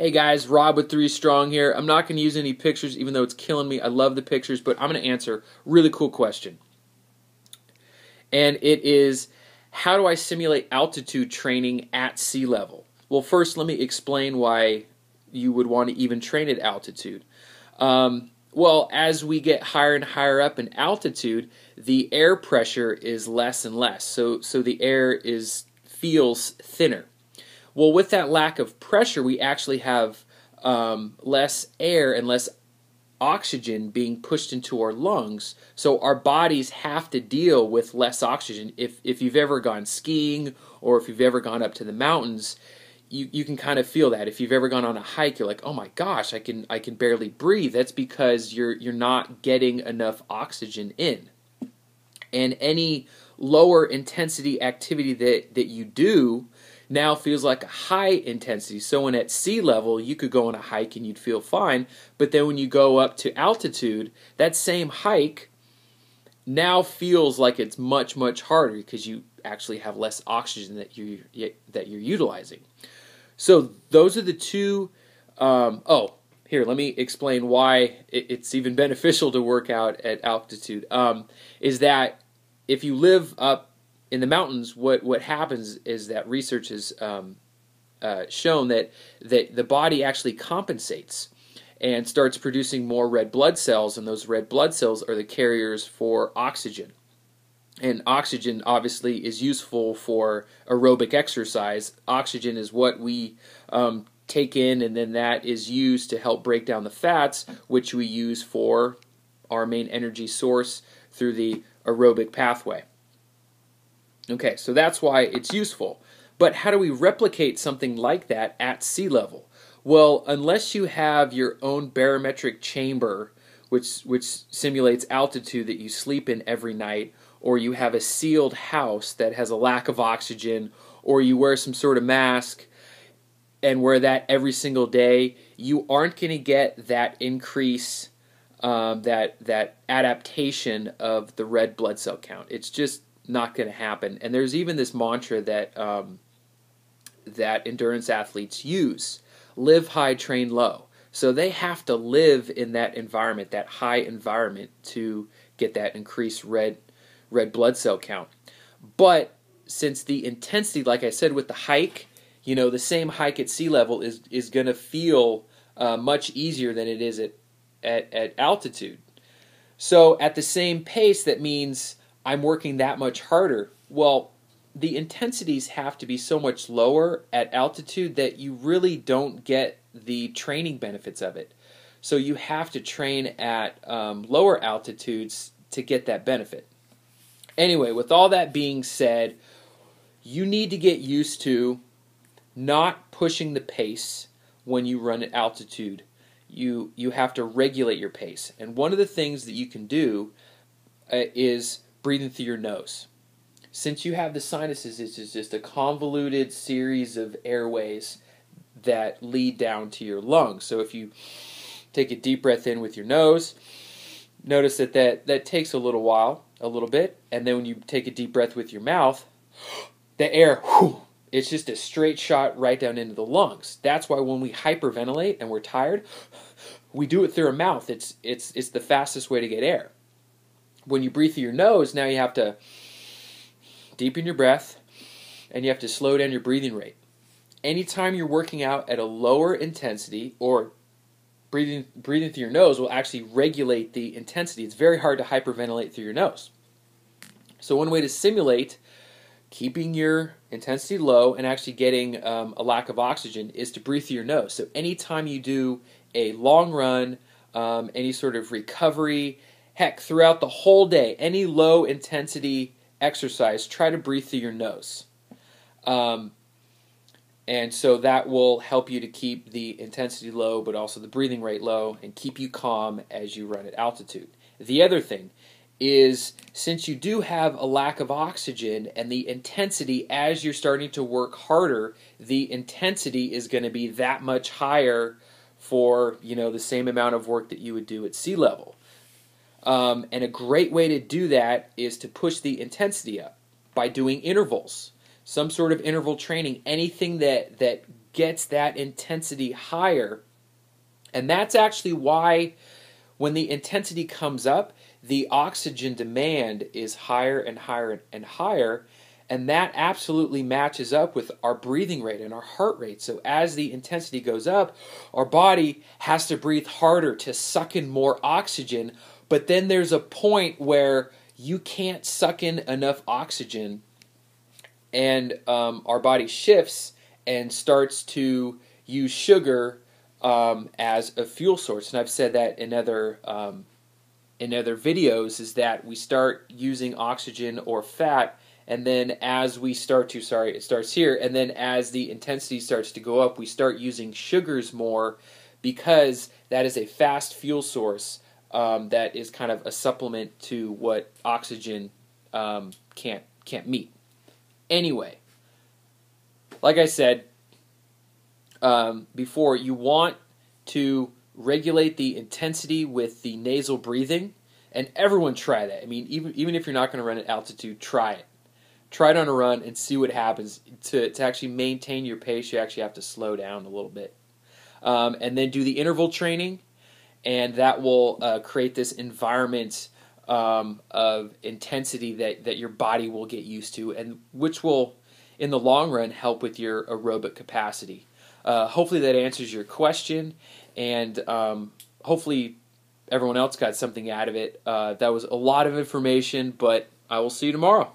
Hey guys, Rob with 3STRONG here. I'm not going to use any pictures even though it's killing me. I love the pictures, but I'm going to answer a really cool question. And it is, how do I simulate altitude training at sea level? Well, first let me explain why you would want to even train at altitude. Well, as we get higher and higher up in altitude, the air pressure is less and less. So the air feels thinner. Well, with that lack of pressure, we actually have less air and less oxygen being pushed into our lungs. So our bodies have to deal with less oxygen. If you've ever gone skiing or if you've ever gone up to the mountains, you can kind of feel that. If you've ever gone on a hike, you're like, oh my gosh, I can barely breathe. That's because you're not getting enough oxygen in. And any lower intensity activity that you do now feels like a high intensity. So when at sea level, you could go on a hike and you'd feel fine, but then when you go up to altitude, that same hike now feels like it's much, much harder because you actually have less oxygen that you're utilizing. So those are the two. Here, let me explain why it's even beneficial to work out at altitude. Is that if you live up in the mountains, what happens is that research has shown that the body actually compensates and starts producing more red blood cells, and those red blood cells are the carriers for oxygen. And oxygen obviously is useful for aerobic exercise. Oxygen is what we take in, and then that is used to help break down the fats, which we use for our main energy source through the aerobic pathway. Okay, so that's why it's useful. But how do we replicate something like that at sea level? Well, unless you have your own barometric chamber, which simulates altitude that you sleep in every night, or you have a sealed house that has a lack of oxygen, or you wear some sort of mask and wear that every single day, you aren't going to get that increase, that adaptation of the red blood cell count. It's just not going to happen. And there's even this mantra that that endurance athletes use: live high, train low. So they have to live in that environment, that high environment, to get that increased red blood cell count. But since the intensity, like I said with the hike, the same hike at sea level is going to feel much easier than it is at altitude. So at the same pace, that means I'm working that much harder. Well, the intensities have to be so much lower at altitude that you really don't get the training benefits of it. So you have to train at lower altitudes to get that benefit. Anyway, with all that being said, you need to get used to not pushing the pace when you run at altitude. You have to regulate your pace. And one of the things that you can do is breathing through your nose. Since you have the sinuses, it's just a convoluted series of airways that lead down to your lungs. So if you take a deep breath in with your nose, notice that takes a little bit, and then when you take a deep breath with your mouth, the air, it's just a straight shot right down into the lungs. That's why when we hyperventilate and we're tired, we do it through our mouth. It's the fastest way to get air. When you breathe through your nose, now you have to deepen your breath, and you have to slow down your breathing rate. Anytime you're working out at a lower intensity, or breathing through your nose will actually regulate the intensity. It's very hard to hyperventilate through your nose. So one way to simulate keeping your intensity low and actually getting a lack of oxygen is to breathe through your nose. So anytime you do a long run, any sort of recovery, heck, throughout the whole day, any low intensity exercise, try to breathe through your nose. And so that will help you to keep the intensity low, but also the breathing rate low, and keep you calm as you run at altitude. The other thing is, since you do have a lack of oxygen and the intensity, as you're starting to work harder, the intensity is going to be that much higher for the same amount of work that you would do at sea level. And a great way to do that is to push the intensity up by doing intervals. Some sort of interval training, anything that gets that intensity higher. And that's actually why when the intensity comes up, the oxygen demand is higher and higher and higher, and that absolutely matches up with our breathing rate and our heart rate. So as the intensity goes up, our body has to breathe harder to suck in more oxygen, but then there's a point where you can't suck in enough oxygen, and our body shifts and starts to use sugar as a fuel source. And I've said that in other videos, is that we start using oxygen or fat, and then as we start to, it starts here, and then as the intensity starts to go up, we start using sugars more, because that is a fast fuel source that is kind of a supplement to what oxygen can't meet. Anyway, like I said before, you want to regulate the intensity with the nasal breathing, and everyone try that. I mean, even if you're not going to run at altitude, try it. Try it on a run and see what happens. To actually maintain your pace, you actually have to slow down a little bit. And then do the interval training, and that will create this environment of intensity that your body will get used to, and which will, in the long run, help with your aerobic capacity. Hopefully that answers your question, and hopefully everyone else got something out of it. That was a lot of information, but I will see you tomorrow.